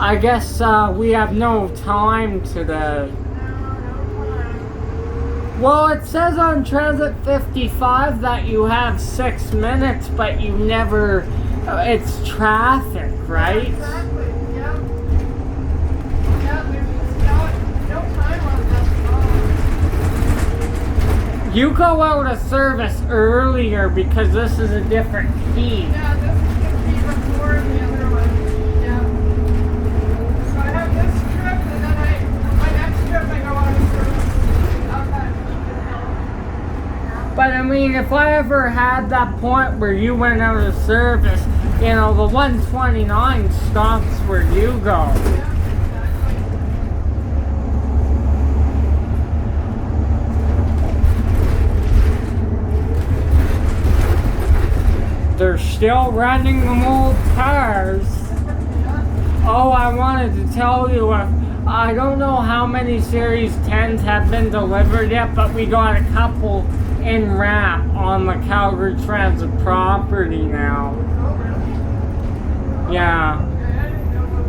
I guess we have no time today. Well, it says on Transit 55 that you have 6 minutes, but you never... it's traffic, right? Yeah, exactly, yeah. Yeah, there's just no time on that at all. You go out of service earlier because this is a different key. Yeah, this is the key before the other one. Yeah. So I have this trip, and then my next trip I go out of service up at Beacon Hill. But I mean, if I ever had that point where you went out of service, you know, the 129 stops where you go. Yeah, exactly. They're still running them old cars. Oh, I wanted to tell you, I don't know how many Series 10s have been delivered yet, but we got a couple in wrap on the Calgary Transit property now. Oh, really? Yeah. Okay, I didn't know about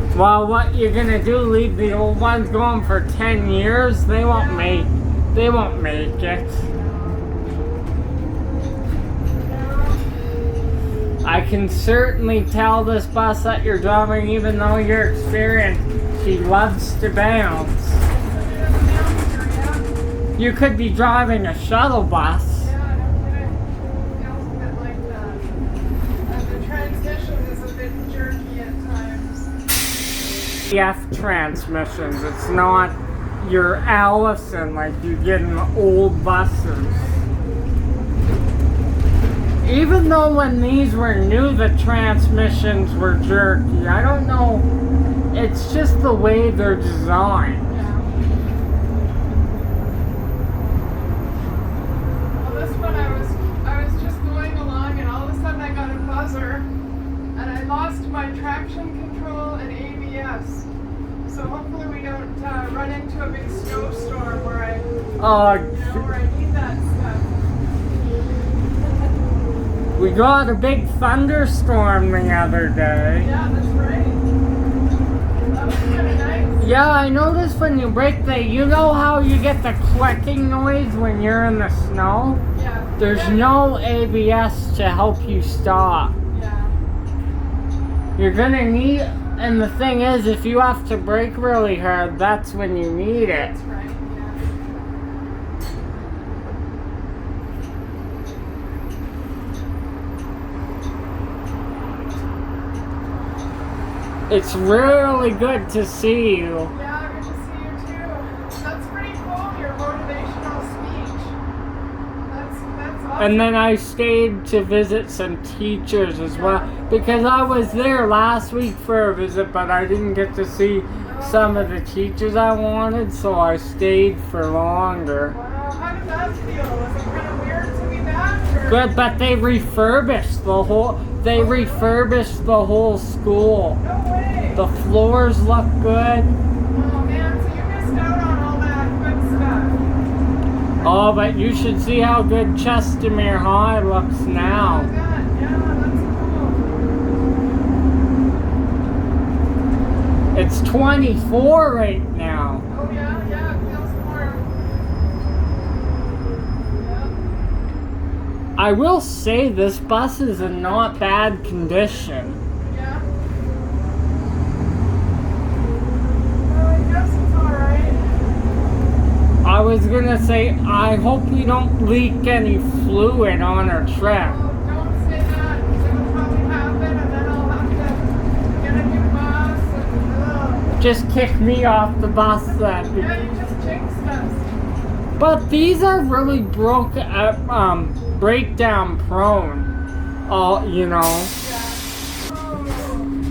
that. Well, what you're gonna do, leave the old ones going for 10 years? They won't make it. I can certainly tell this bus that you're driving, even though you're experienced, she loves to bounce. You could be driving a shuttle bus. Yeah, no kidding. It feels a bit like that. And the transmission is a bit jerky at times. F transmissions, it's not your Allison like you get in the old buses. Even though when these were new, the transmissions were jerky. I don't know, it's just the way they're designed. Yeah. Well, this one I was just going along, and all of a sudden I got a buzzer, and I lost my traction control and ABS. So hopefully we don't run into a big snowstorm where I need that stuff. We got a big thunderstorm the other day. Yeah, that's right. That was kind of nice. Yeah, I noticed when you brake, you know how you get the clicking noise when you're in the snow? Yeah. There's no ABS to help you stop. Yeah. You're gonna need, and the thing is, if you have to brake really hard, that's when you need it. That's right. It's really good to see you. Yeah, good to see you too. That's pretty cool, your motivational speech. That's awesome. And then I stayed to visit some teachers as well, because I was there last week for a visit, but I didn't get to see some of the teachers I wanted, so I stayed for longer. Wow, how did that feel? Was it kind of weird to be back? Or? Good, but they refurbished the whole school. No way. The floors look good. Oh man, so you missed out on all that good stuff. Oh, but you should see how good Chestermere High looks now. Oh god, yeah, that's cool. It's 24 right now. Oh yeah, it feels warm. Yeah. I will say this bus is in not bad condition. Yeah. Well, I guess it's alright. I was gonna say, I hope we don't leak any fluid on our trip. Oh, don't say that, because it'll probably happen, and then I'll have to get a new bus, and Just kick me off the bus then. yeah, you just jinxed us. But these are really breakdown prone. You know. Yeah. Oh,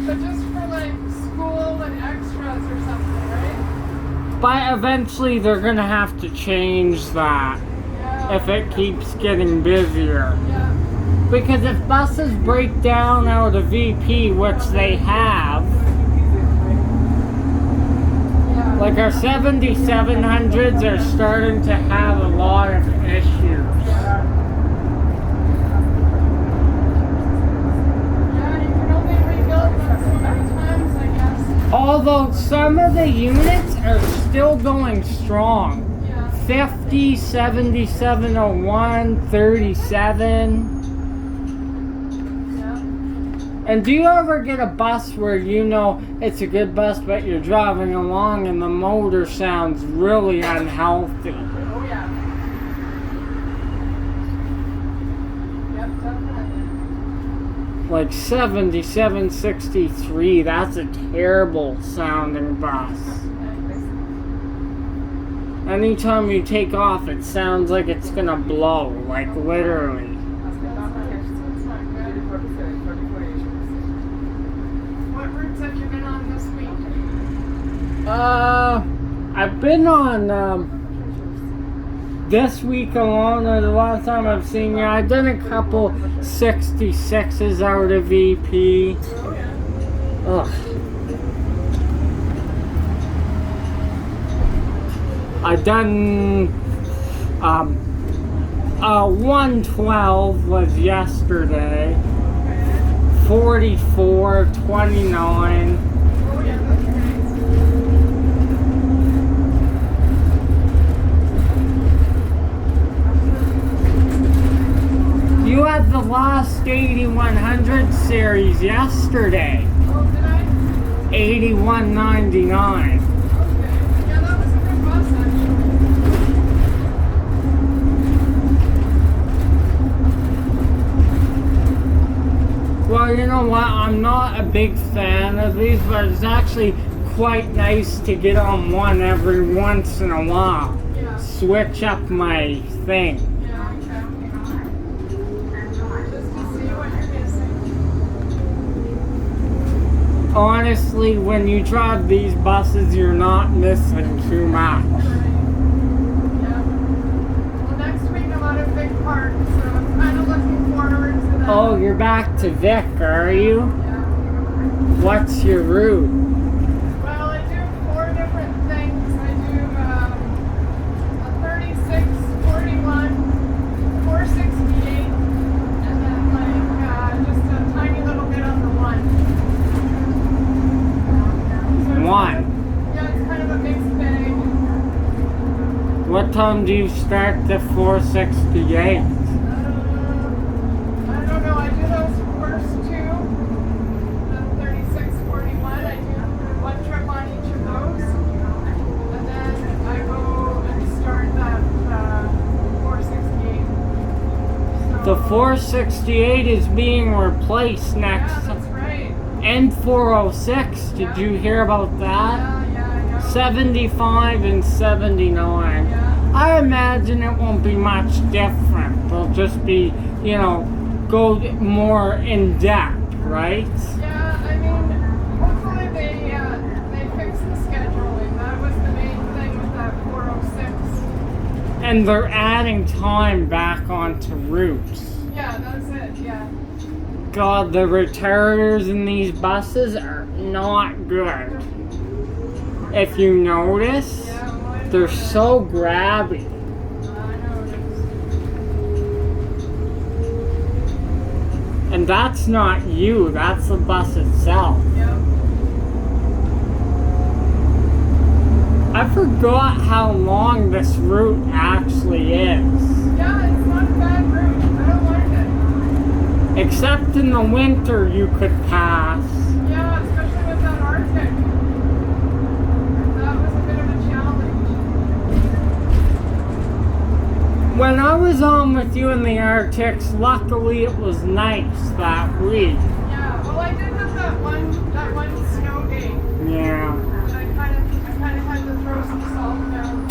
but just for like school and extras or something, right? But eventually they're gonna have to change that Yeah. if it keeps getting busier. Yeah. Because if buses break down out of VP, which they have, Yeah. like our 7700s are starting to have a lot of issues. Yeah, you can only Although some of the units are still going strong. Yeah. 50, 7701, 37. Yeah. And do you ever get a bus where you know it's a good bus, but you're driving along and the motor sounds really unhealthy? Oh yeah. Yep, definitely. Like 7763, that's a terrible sounding bus. Anytime you take off, it sounds like it's gonna blow, like literally. What routes have you been on this week? I've been on, this week alone, or the last time I've seen you, I've done a couple 66s out of VP. Oh yeah. Ugh. I've done, 112 was yesterday. 44, 29. Oh yeah, that's nice. You had the last 8100 series yesterday. Oh, did I? 8199. Okay. Yeah, that was a good bus actually. Well, you know what? I'm not a big fan of these, but it's actually quite nice to get on one every once in a while. Yeah. Switch up my thing. Yeah, okay. Just to see what you're missing. Honestly, when you drive these buses, you're not missing too much. Right. Yeah. Well, next week I'm on a big park, so I'm kind of looking forward to that. Oh, you're back to Vic, are you? Yeah. What's your route? Well, I do 4 different things. I do a 36, 41, 468, and then just a tiny little bit on the 1. So it's One. Yeah, it's kind of a mixed bag. What time do you start the 468? I don't know. I do those first 2, the 36, 41. I do 1 trip on each of those, and then I go and start that 468. So, The 468 is being replaced yeah, next. that's right. N406, did you hear about that? Yeah. 75 and 79. Yeah. I imagine it won't be much different. They'll just be, go more in depth, right? Yeah, I mean, hopefully they fix the scheduling. That was the main thing with that 406. And they're adding time back onto routes. Yeah, that's it. Yeah. God, the retarders in these buses are not good. If you notice, Yeah, well, I they're noticed. so grabby. I noticed. And that's not you, that's the bus itself. Yep. I forgot how long this route actually is. Yeah, it's not a bad route. I don't mind it. Except in the winter you could pass. Yeah, especially with that Arctic. That was a bit of a challenge. When I was on with you in the Arctics, luckily it was nice that week. Yeah, well, I did have that one snow day. Yeah. And I kind of had to throw some salt down.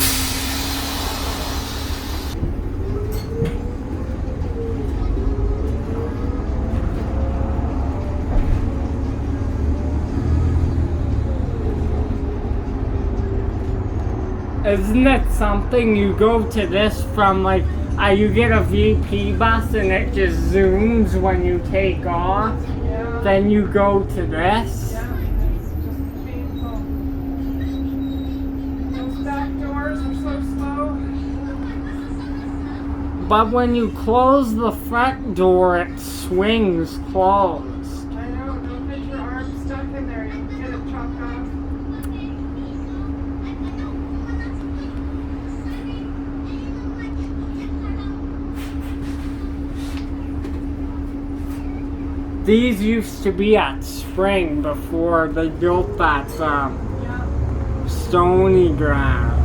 Isn't it something? You go to this from you get a VP bus and it just zooms when you take off. Yeah. Then you go to this. Yeah, it's just painful. Those back doors are so slow. But when you close the front door, it swings closed. I know, don't get your arm stuck in there, you'll get it chopped off. these used to be at Spring before they built that Yeah. Stony garage.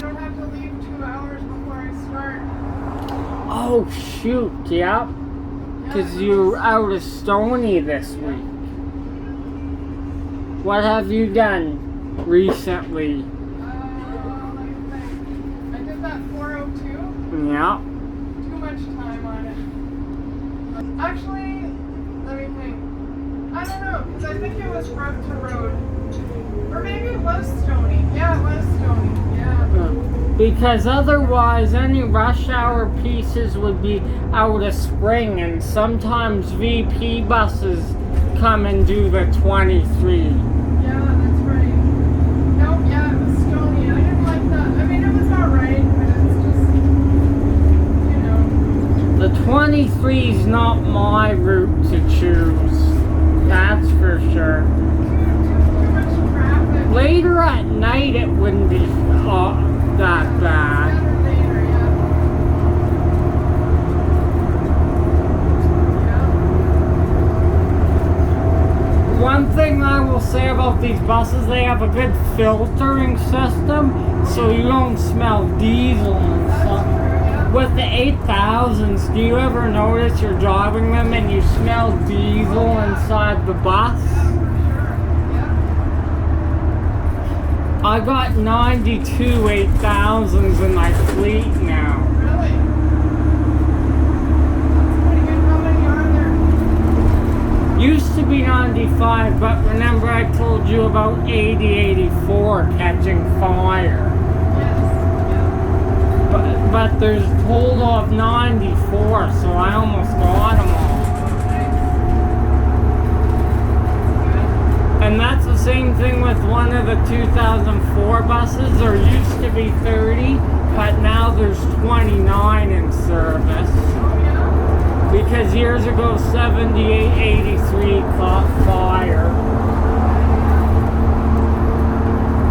Don't have to leave 2 hours before I start. Oh shoot, yep. Because you're out of Stony this week. What have you done recently? Let me think. I did that 402. Yeah. Too much time on it. Actually, let me think. I don't know, because I think it was road to road. Or maybe it was Stony. Yeah, it was Stony. Yeah. Because otherwise, any rush hour pieces would be out of Spring, and sometimes VP buses come and do the 23. Yeah, that's right. Nope, yeah, it was Stony. I didn't like that. I mean, it was alright, but it's just, you know. The 23 is not my route to choose. That's for sure. Too much traffic. Later at night, it wouldn't be that bad. Better later, yeah. One thing I will say about these buses, they have a good filtering system, so you don't smell diesel and stuff. With the 8000s, do you ever notice you're driving them and you smell diesel inside the bus? I got 92 8000s in my fleet now. Really? That's pretty good. How many are there? Used to be 95, but remember I told you about 84 catching fire. Yes. But there's hold of 94, so I almost got them all. And that's the same thing with one of the 2004 buses. There used to be 30, but now there's 29 in service. Because years ago, 78, 83 caught fire.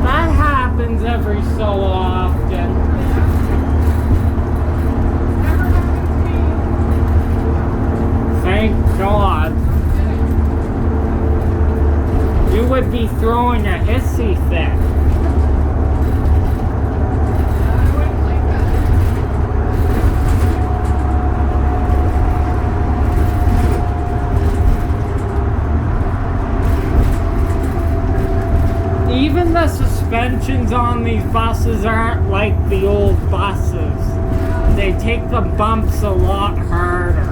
That happens every so often. Thank God. You would be throwing a hissy fit. Even the suspensions on these buses aren't like the old buses. They take the bumps a lot harder.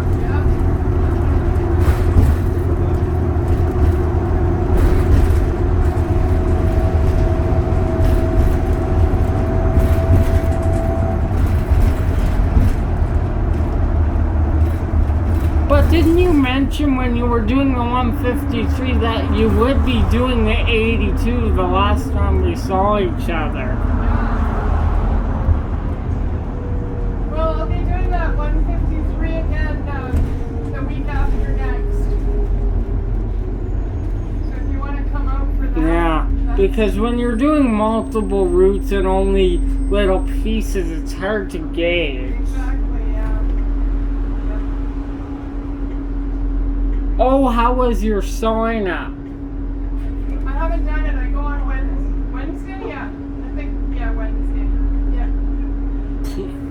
But didn't you mention when you were doing the 153 that you would be doing the 82 the last time we saw each other? Well, I'll be doing that 153 again the week after next. So if you want to come out for that. Yeah, because when you're doing multiple routes and only little pieces, it's hard to gauge. Exactly, yeah. Oh, how was your sign up? I haven't done it. I go on Wednesday? Yeah. I think, yeah, Wednesday. Yeah.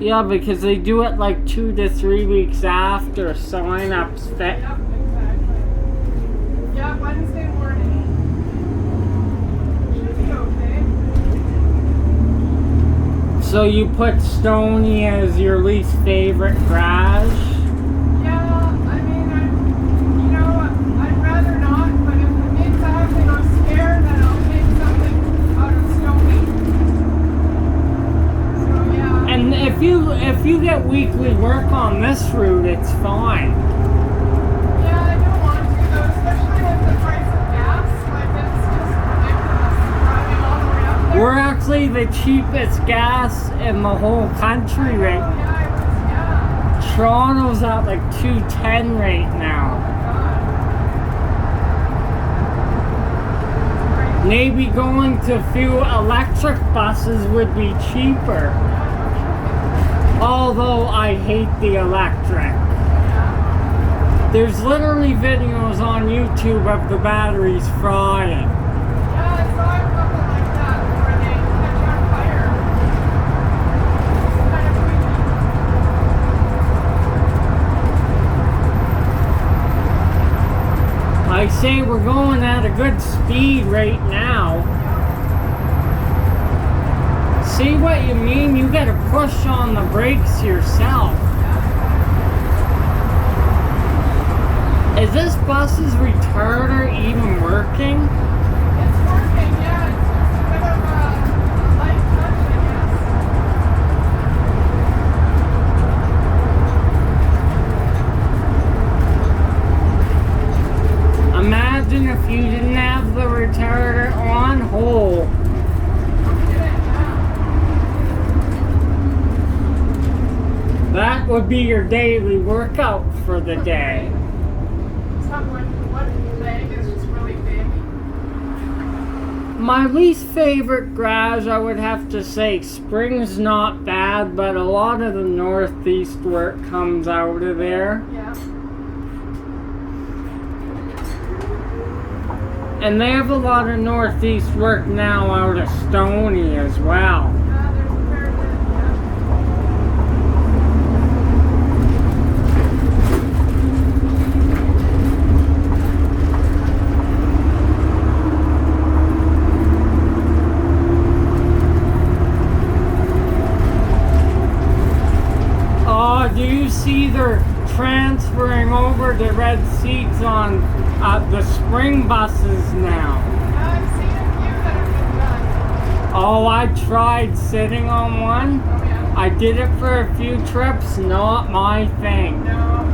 Yeah, because they do it like 2 to 3 weeks after sign-ups. Yep, exactly. Yeah, Wednesday morning. Should be okay. So you put Stony as your least favorite garage? I'd rather not, but if it means I have to go scared, then I'll take something out of Stony. So yeah. And if you get weekly work on this route, it's fine. Yeah, I don't want to though, especially with the price of gas. Like it's just ridiculous driving all the way up there. We're actually the cheapest gas in the whole country right now. Yeah. Toronto's at like $2.10 right now. Maybe going to a few electric buses would be cheaper. Although I hate the electric. There's literally videos on YouTube of the batteries frying. Yeah, I saw a couple like that where they catch on fire. It's kind of I creepy. say we're going at a good speed right now. See what you mean? You gotta push on the brakes yourself. Is this bus's retarder even working? It's working, yeah. It's a bit of a light touch, I guess. Imagine if you didn't have the retarder on hold. That would be your daily workout for the day. What leg is just really big. My least favorite garage, I would have to say, Spring's not bad, but a lot of the northeast work comes out of there. Yeah. And they have a lot of northeast work now out of Stony as well. Yeah, there's a fair bit, Do you see they're transferring over the red seats on the spring buses now? Yeah, I've seen a few that have been done. Oh, I tried sitting on one. Oh, yeah. I did it for a few trips, not my thing. No.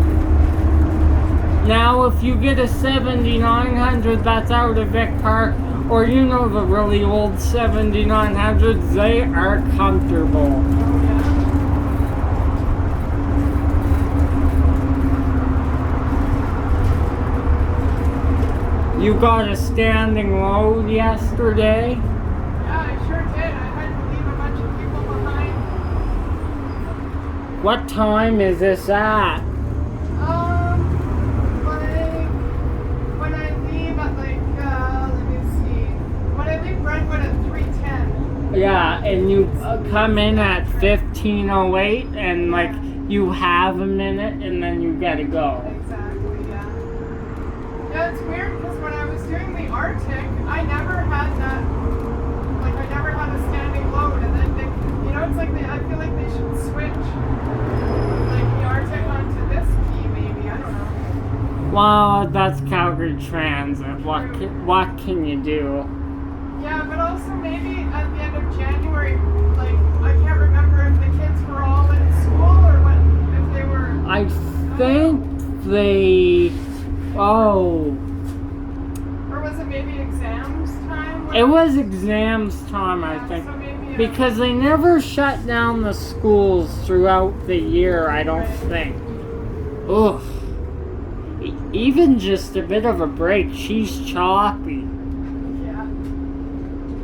Now, if you get a 7900 that's out of Vic Park, or you know the really old 7900s, they are comfortable. Oh, yeah. You got a standing load yesterday? Yeah, I sure did. I had to leave a bunch of people behind. What time is this at? Like, when I leave at like, let me see. When I leave Brentwood at 3:10. Yeah, and you come in at 15:08 and like you have a minute and then you gotta go. Exactly, yeah. Yeah, it's weird because when I was doing the Arctic, I never had that, like I never had a standing load, and then they, it's like I feel like they should switch like the Arctic onto this key maybe, I don't know. Well, that's Calgary Transit. What can you do? Yeah, but also maybe at the end of January, like I can't remember if the kids were all in school or what, if they were. I think they. Oh. Or was it maybe exams time? It was exams time, Yeah, I think. so maybe, Because they never shut down the schools throughout the year, I don't think. Ugh. Even just a bit of a break, she's choppy. Yeah.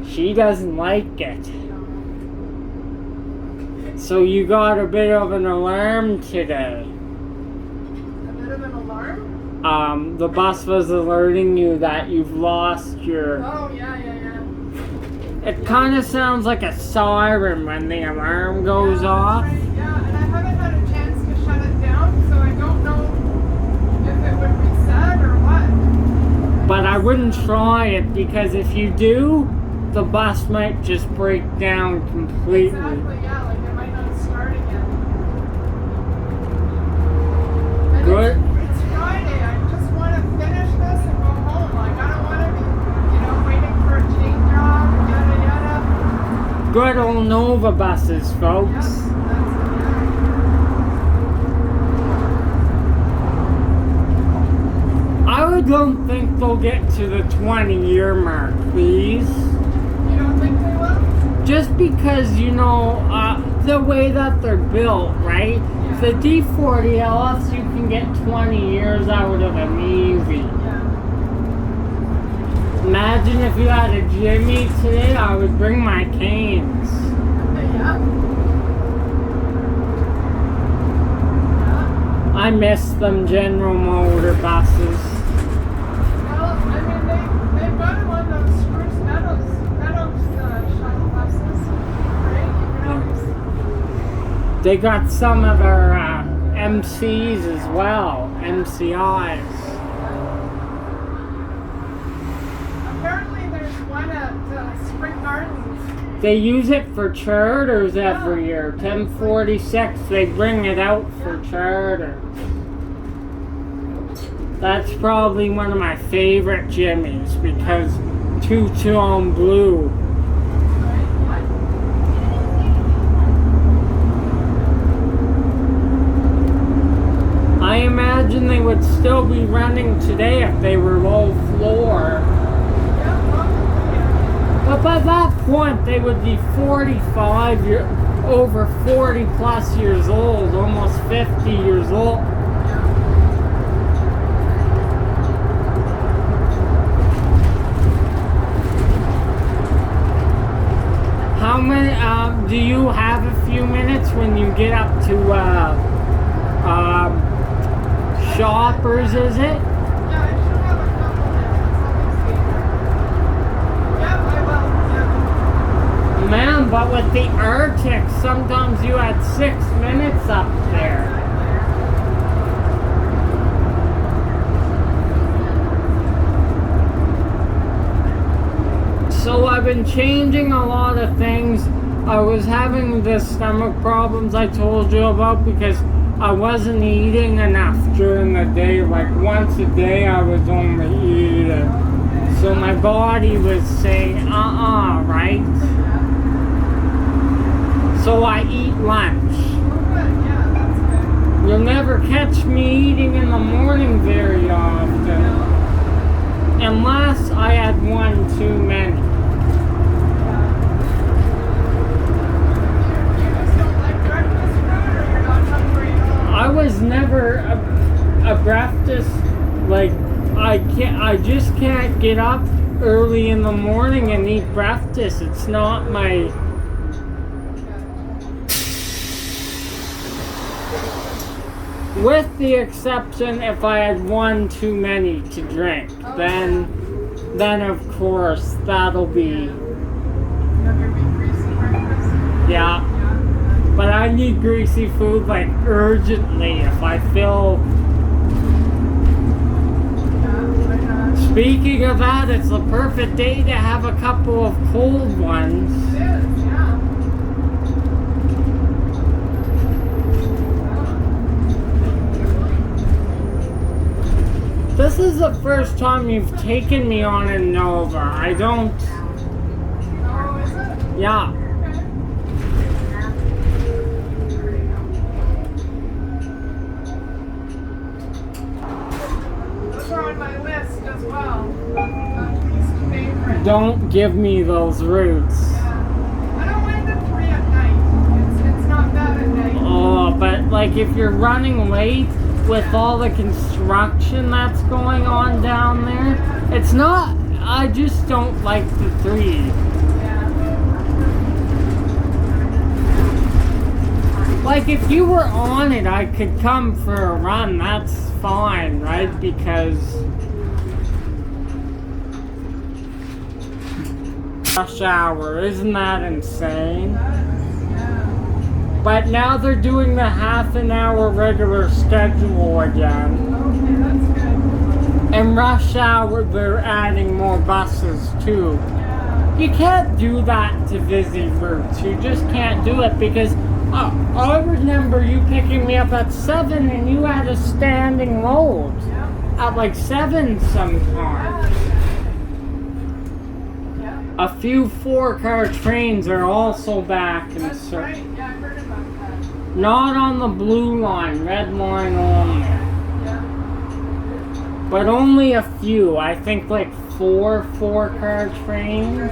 She doesn't like it. So you got a bit of an alarm today. A bit of an alarm? The bus was alerting you that you've lost your... Oh, yeah. It kind of sounds like a siren when the alarm goes off. Right. Yeah, and I haven't had a chance to shut it down, so I don't know if it would reset or what. But I wouldn't try it because if you do, the bus might just break down completely. Exactly, yeah, like it might not start again. And Good. It's Friday. I just want to finish this and go home. Like, I don't want to be, waiting for a chain job, yada yada. Good old Nova buses, folks. Yep, that's I don't think they'll get to the 20-year mark, please. You don't think they will? just because, you know, the way that they're built, right? Yeah. The D40 LFs, you can get 20 years out of them easy. Yeah. Imagine if you had a Jimmy today, I would bring my canes. Yeah. I miss them General Motor buses. Well, I mean, they've got them on those Spruce Meadows shuttle buses, right? You know, They got some of our MCs as well, MCIs. apparently there's one at Spring Gardens. They use it for charters every year. 1046, they bring it out for charter. That's probably one of my favorite Jimmies because two-tone blue. I imagine they would still be running today if they were low floor. But by that point, they would be 45 over 40 plus years old, almost 50 years old. How many, do you have a few minutes when you get up to, Shoppers, is it? Yeah, I should have a couple minutes. Let me see. Yep, I will. Yep. Man, but with the Arctic, sometimes you had 6 minutes up there. So I've been changing a lot of things. I was having the stomach problems I told you about because I wasn't eating enough during the day. Like once a day I was only eating. So my body was saying, right? So I eat lunch. Yeah, that's good. You'll never catch me eating in the morning very often. Unless I had one too many. You just don't like breakfast food, or you're not hungry at all? I was never a breakfast, like, I just can't get up early in the morning and eat breakfast. It's not my... With the exception if I had one too many to drink, then of course that'll be... You have your big greasy breakfast? Yeah. But I need greasy food like urgently if I feel... Speaking of that, it's the perfect day to have a couple of cold ones. It is, yeah. This is the first time you've taken me on a Nova. I don't... Oh, is it? Yeah. Those are on my list as well. Least favorite. Don't give me those routes. Yeah. I don't mind the 3 at night. It's not bad at night. Oh, but like if you're running late with all the construction that's going on down there, it's not... I just don't like the 3. Like if you were on it, I could come for a run. That's fine, right? Because rush hour, isn't that insane? But now they're doing the half an hour regular schedule again. Okay, that's good. And rush hour, they're adding more buses too. Yeah. You can't do that to busy routes. You just can't do it because I remember you picking me up at 7 and you had a standing load at like 7 sometimes. A few 4-car trains are also back in That's right. service. Yeah, I heard about that. Not on the blue line, red line only. Yeah. But only a few. I think like 4 4-car trains.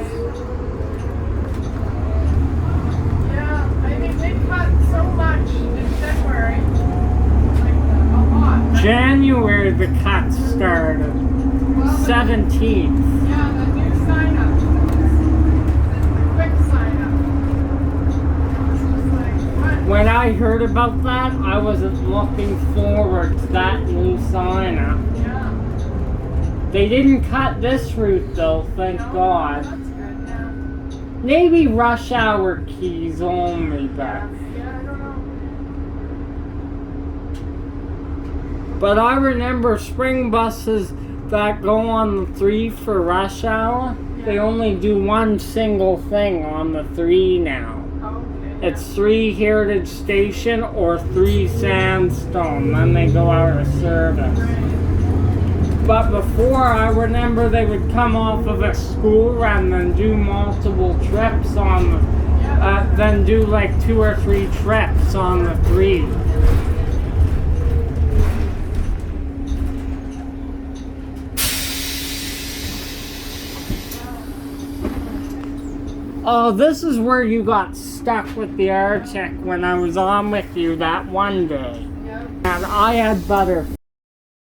much in February. Like a lot. January the cuts started. Well, 17th. yeah, the new sign-up. The quick sign-up. It's just like, what? When I heard about that, I wasn't looking forward to that new sign-up. Yeah. They didn't cut this route though, thank No, God. that's good, yeah. Maybe rush hour keys only, but... Yeah, I don't know. But I remember spring buses that go on the 3 for rush hour, they Yeah. only do one single thing on the 3 now. Okay. It's 3 Heritage Station or 3 Sandstone, then they go out of service. Right. But before, I remember they would come off of a school run and do multiple trips on the, Yeah. then do like 2 or 3 trips on the 3. Oh, this is where you got stuck with the Arctic when I was on with you that one day. Yeah. And I had butter